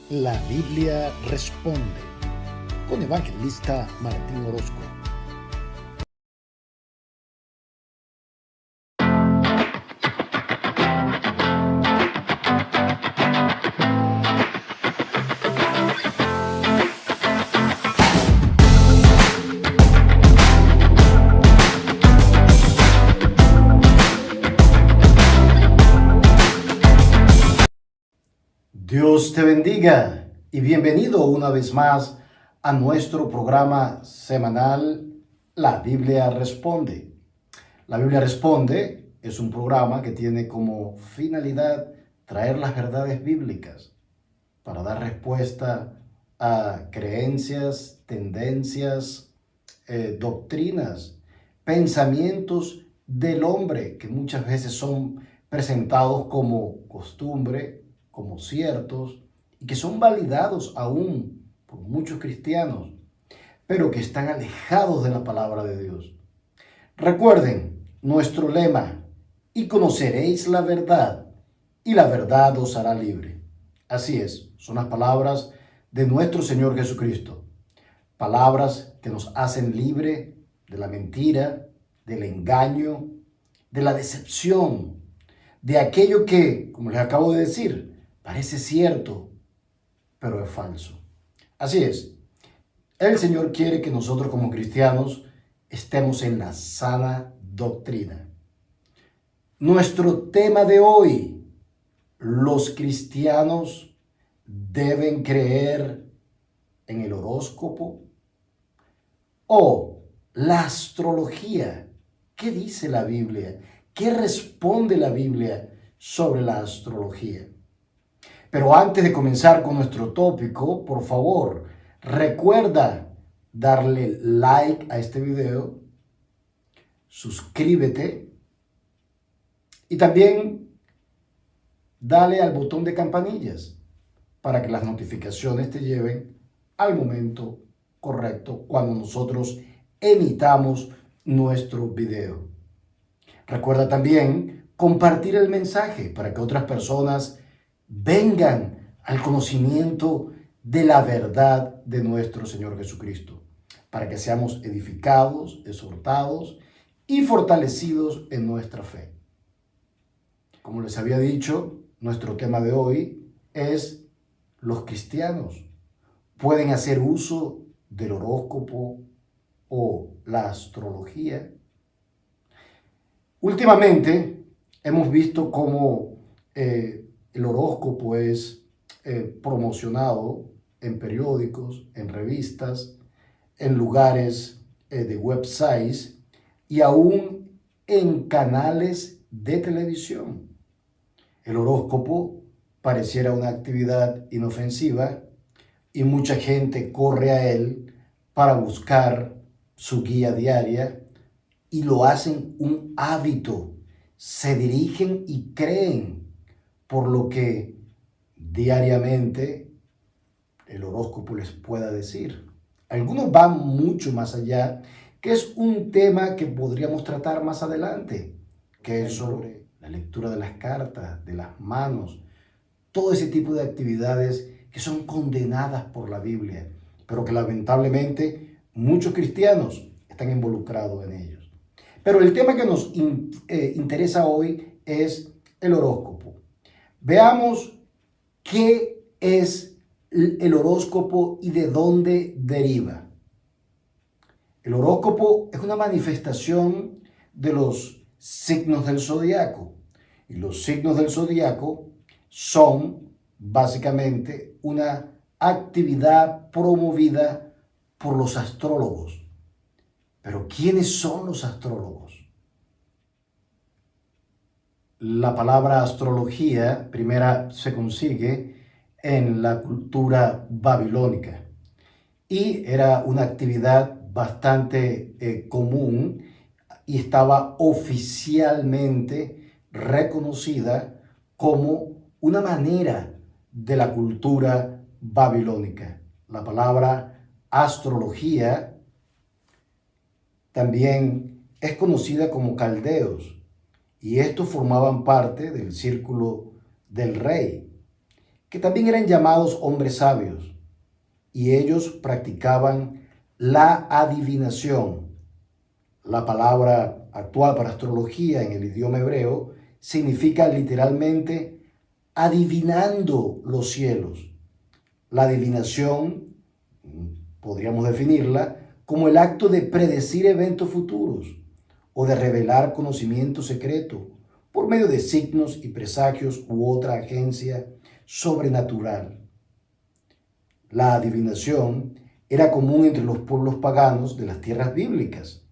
La Biblia responde con Evangelista Martín Orozco. Dios te bendiga y bienvenido una vez más a nuestro programa semanal La Biblia Responde. La Biblia Responde es un programa que tiene como finalidad traer las verdades bíblicas para dar respuesta a creencias, tendencias, doctrinas, pensamientos del hombre que muchas veces son presentados como costumbre, como ciertos y que son validados aún por muchos cristianos, pero que están alejados de la palabra de Dios. Recuerden nuestro lema: y conoceréis la verdad, y la verdad os hará libre. Así es, son las palabras de nuestro Señor Jesucristo. Palabras que nos hacen libre de la mentira, del engaño, de la decepción, de aquello que, como les acabo de decir, parece cierto, pero es falso. Así es, el Señor quiere que nosotros como cristianos estemos en la sana doctrina. Nuestro tema de hoy: los cristianos deben creer en el horóscopo o la astrología. ¿Qué dice la Biblia? ¿Qué responde la Biblia sobre la astrología? Pero antes de comenzar con nuestro tópico, por favor, recuerda darle like a este video, suscríbete y también dale al botón de campanillas para que las notificaciones te lleven al momento correcto cuando nosotros emitamos nuestro video. Recuerda también compartir el mensaje para que otras personas vengan al conocimiento de la verdad de nuestro Señor Jesucristo, para que seamos edificados, exhortados y fortalecidos en nuestra fe. Como les había dicho, nuestro tema de hoy es: los cristianos pueden hacer uso del horóscopo o la astrología. Últimamente hemos visto cómo el horóscopo es promocionado en periódicos, en revistas, en lugares de websites y aún en canales de televisión. El horóscopo pareciera una actividad inofensiva y mucha gente corre a él para buscar su guía diaria y lo hacen un hábito. Se dirigen y creen por lo que diariamente el horóscopo les pueda decir. Algunos van mucho más allá, que es un tema que podríamos tratar más adelante, que es sobre la lectura de las cartas, de las manos, todo ese tipo de actividades que son condenadas por la Biblia, pero que lamentablemente muchos cristianos están involucrados en ellos. Pero el tema que nos interesa hoy es el horóscopo. Veamos qué es el horóscopo y de dónde deriva. El horóscopo es una manifestación de los signos del zodiaco. Y los signos del zodiaco son básicamente una actividad promovida por los astrólogos. Pero ¿quiénes son los astrólogos? La palabra astrología primera se consigue en la cultura babilónica y era una actividad bastante común y estaba oficialmente reconocida como una manera de la cultura babilónica. La palabra astrología también es conocida como caldeos, y estos formaban parte del círculo del rey. que también eran llamados hombres sabios, y ellos practicaban la adivinación. La palabra actual para astrología en el idioma hebreo significa literalmente adivinando los cielos. La adivinación podríamos definirla como el acto de predecir eventos futuros o de revelar conocimiento secreto por medio de signos y presagios u otra agencia sobrenatural. La adivinación era común entre los pueblos paganos de las tierras bíblicas.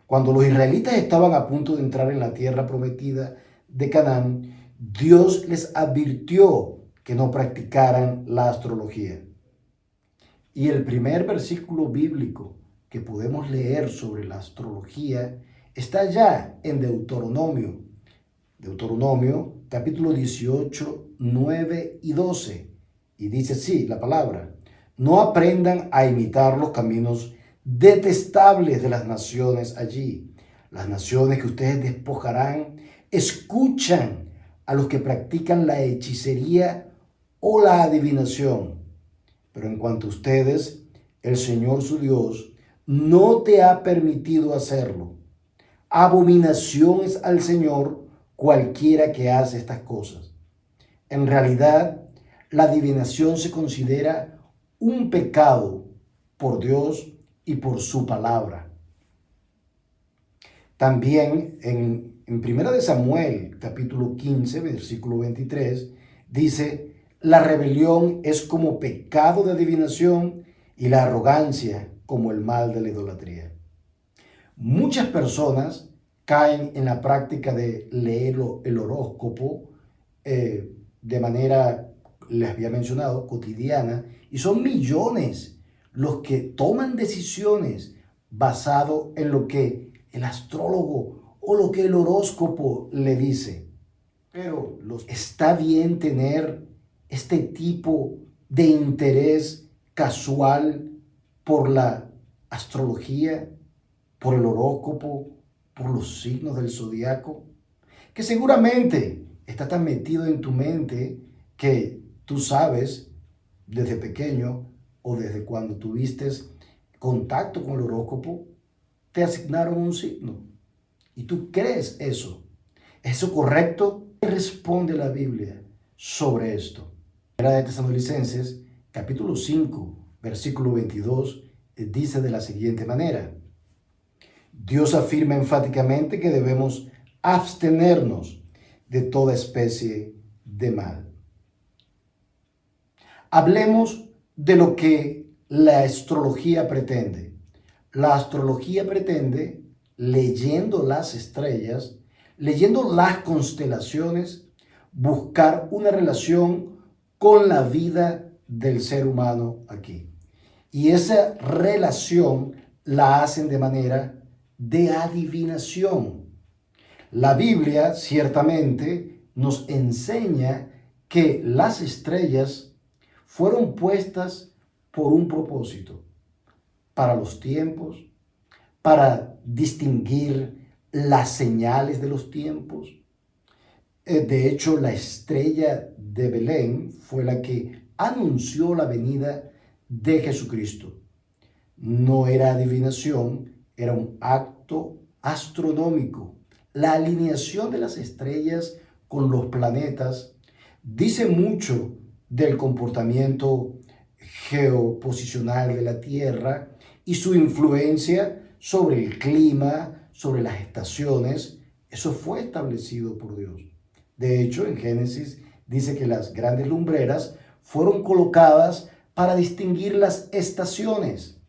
Cuando los israelitas estaban a punto de entrar en la tierra prometida de Canaán, Dios les advirtió que no practicaran la astrología. Y el primer versículo bíblico que podemos leer sobre la astrología está ya en Deuteronomio. Deuteronomio capítulo 18, 9 y 12. Y dice así la palabra: no aprendan a imitar los caminos detestables de las naciones allí. Las naciones que ustedes despojarán escuchan a los que practican la hechicería o la adivinación. Pero en cuanto a ustedes, el Señor su Dios no te ha permitido hacerlo. Abominación es al Señor cualquiera que hace estas cosas. En realidad, la adivinación se considera un pecado por Dios y por su palabra. También en 1 Samuel, capítulo 15, versículo 23, dice: la rebelión es como pecado de adivinación y la arrogancia como el mal de la idolatría. Muchas personas caen en la práctica de leer el horóscopo de manera, les había mencionado, cotidiana, y son millones los que toman decisiones basado en lo que el astrólogo o lo que el horóscopo le dice. Pero está bien tener este tipo de interés casual por la astrología, por el horóscopo, por los signos del zodiaco, que seguramente está tan metido en tu mente que tú sabes desde pequeño o desde cuando tuviste contacto con el horóscopo, te asignaron un signo y tú crees eso. ¿Es eso correcto? ¿Qué responde la Biblia sobre esto? Primera de Tesalonicenses, capítulo 5, versículo 22, dice de la siguiente manera: Dios afirma enfáticamente que debemos abstenernos de toda especie de mal. Hablemos de lo que la astrología pretende. La astrología pretende, leyendo las estrellas, leyendo las constelaciones, buscar una relación con la vida del ser humano aquí. Y esa relación la hacen de manera de adivinación. La Biblia ciertamente nos enseña que las estrellas fueron puestas por un propósito, para los tiempos, para distinguir las señales de los tiempos. De hecho, la estrella de Belén fue la que anunció la venida de Jesucristo. No era adivinación, era un acto astronómico. La alineación de las estrellas con los planetas dice mucho del comportamiento geoposicional de la Tierra y su influencia sobre el clima, sobre las estaciones. Eso fue establecido por Dios. De hecho, en Génesis dice que las grandes lumbreras fueron colocadas para distinguir las estaciones,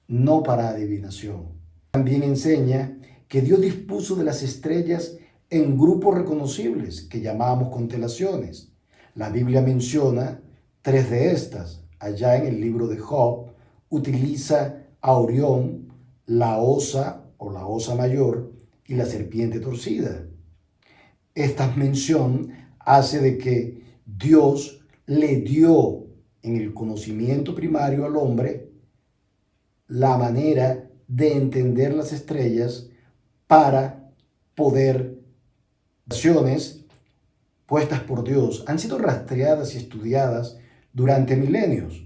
no para adivinación. También enseña que Dios dispuso de las estrellas en grupos reconocibles que llamamos constelaciones. La Biblia menciona 3 de estas. Allá en el libro de Job utiliza a Orión, la osa o la osa mayor y la serpiente torcida. Esta mención hace de que Dios le dio en el conocimiento primario al hombre la manera de entender las estrellas para poder puestas por Dios han sido rastreadas y estudiadas durante milenios.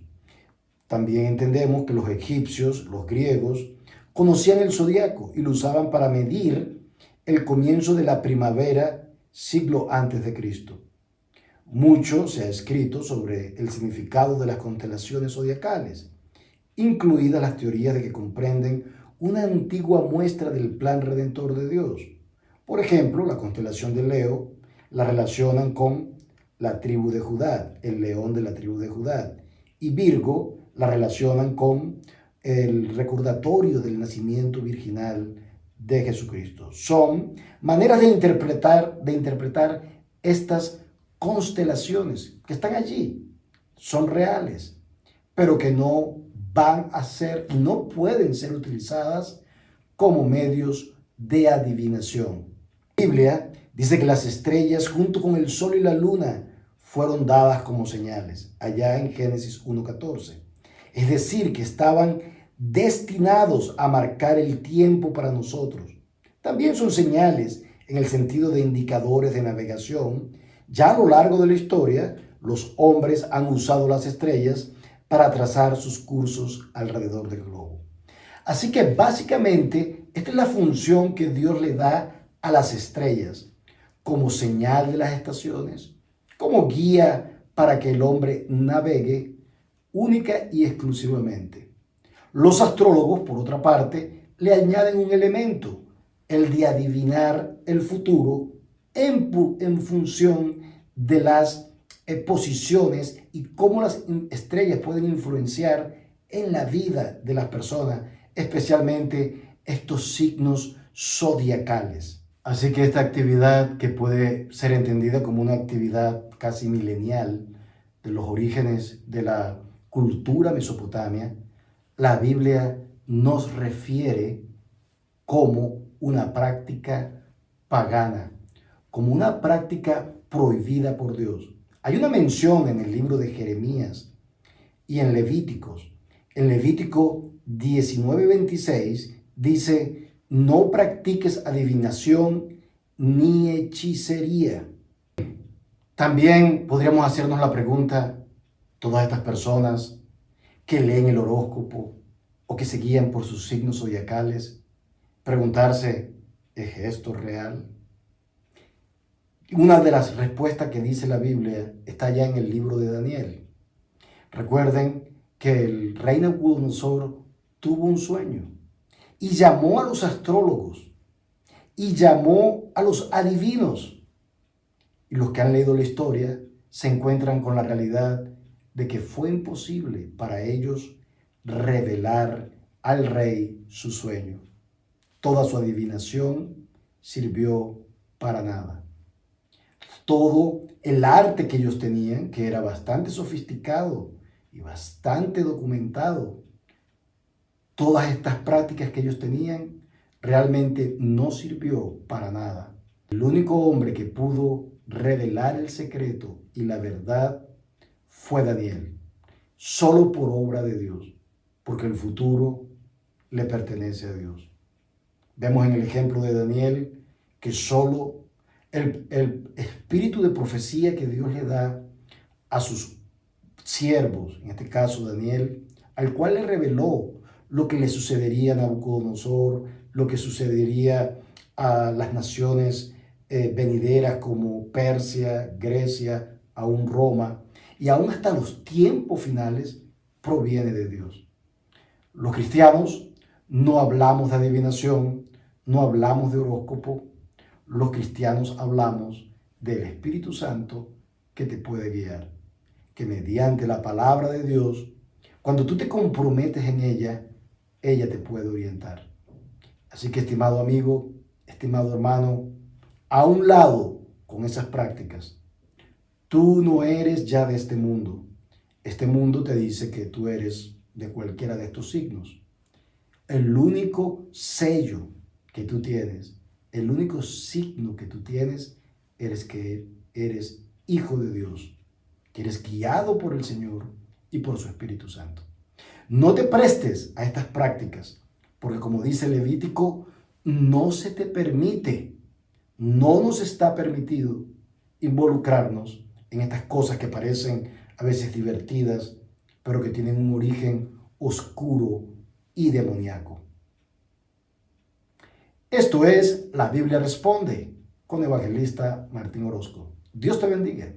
También entendemos que los egipcios, los griegos, conocían el zodiaco y lo usaban para medir el comienzo de la primavera siglo antes de Cristo. Mucho se ha escrito sobre el significado de las constelaciones zodiacales, incluidas las teorías de que comprenden una antigua muestra del plan redentor de Dios. Por ejemplo, la constelación de Leo la relacionan con la tribu de Judá, el león de la tribu de Judá, y Virgo la relacionan con el recordatorio del nacimiento virginal de Jesucristo. Son maneras de interpretar estas constelaciones que están allí, son reales, pero que no van a ser y no pueden ser utilizadas como medios de adivinación. La Biblia dice que las estrellas junto con el sol y la luna fueron dadas como señales, allá en Génesis 1:14. Es decir, que estaban destinados a marcar el tiempo para nosotros. También son señales en el sentido de indicadores de navegación. Ya a lo largo de la historia, los hombres han usado las estrellas para trazar sus cursos alrededor del globo. Así que básicamente esta es la función que Dios le da a las estrellas, como señal de las estaciones, como guía para que el hombre navegue única y exclusivamente. Los astrólogos, por otra parte, le añaden un elemento, el de adivinar el futuro en función de las posiciones y cómo las estrellas pueden influenciar en la vida de las personas, especialmente estos signos zodiacales. Así que esta actividad, que puede ser entendida como una actividad casi milenial de los orígenes de la cultura mesopotamia, la Biblia nos refiere como una práctica pagana, como una práctica prohibida por Dios. Hay una mención en el libro de Jeremías y en Levíticos. En Levítico 19:26 dice: no practiques adivinación ni hechicería. También podríamos hacernos la pregunta, todas estas personas que leen el horóscopo o que se guían por sus signos zodiacales, preguntarse, ¿es esto real? Una de las respuestas que dice la Biblia está ya en el libro de Daniel. Recuerden que el rey Nabucodonosor tuvo un sueño y llamó a los astrólogos y llamó a los adivinos. Y los que han leído la historia se encuentran con la realidad de que fue imposible para ellos revelar al rey su sueño. Toda su adivinación sirvió para nada. Todo el arte que ellos tenían, que era bastante sofisticado y bastante documentado, todas estas prácticas que ellos tenían realmente no sirvió para nada. El único hombre que pudo revelar el secreto y la verdad fue Daniel, solo por obra de Dios, porque el futuro le pertenece a Dios. Vemos en el ejemplo de Daniel que solo el espíritu de profecía que Dios le da a sus siervos, en este caso Daniel, al cual le reveló lo que le sucedería a Nabucodonosor, lo que sucedería a las naciones venideras como Persia, Grecia, aún Roma, y aún hasta los tiempos finales, proviene de Dios. Los cristianos no hablamos de adivinación, no hablamos de horóscopo. Los cristianos hablamos del Espíritu Santo que te puede guiar, que mediante la palabra de Dios, cuando tú te comprometes en ella, ella te puede orientar. Así que, estimado amigo, estimado hermano, a un lado con esas prácticas. Tú no eres ya de este mundo. Este mundo te dice que tú eres de cualquiera de estos signos. El único sello que tú tienes, el único signo que tú tienes, eres que eres hijo de Dios, que eres guiado por el Señor y por su Espíritu Santo. No te prestes a estas prácticas, porque como dice Levítico, no se te permite, no nos está permitido, involucrarnos en estas cosas que parecen a veces divertidas, pero que tienen un origen oscuro y demoníaco. Esto es La Biblia Responde con Evangelista Martín Orozco. Dios te bendiga.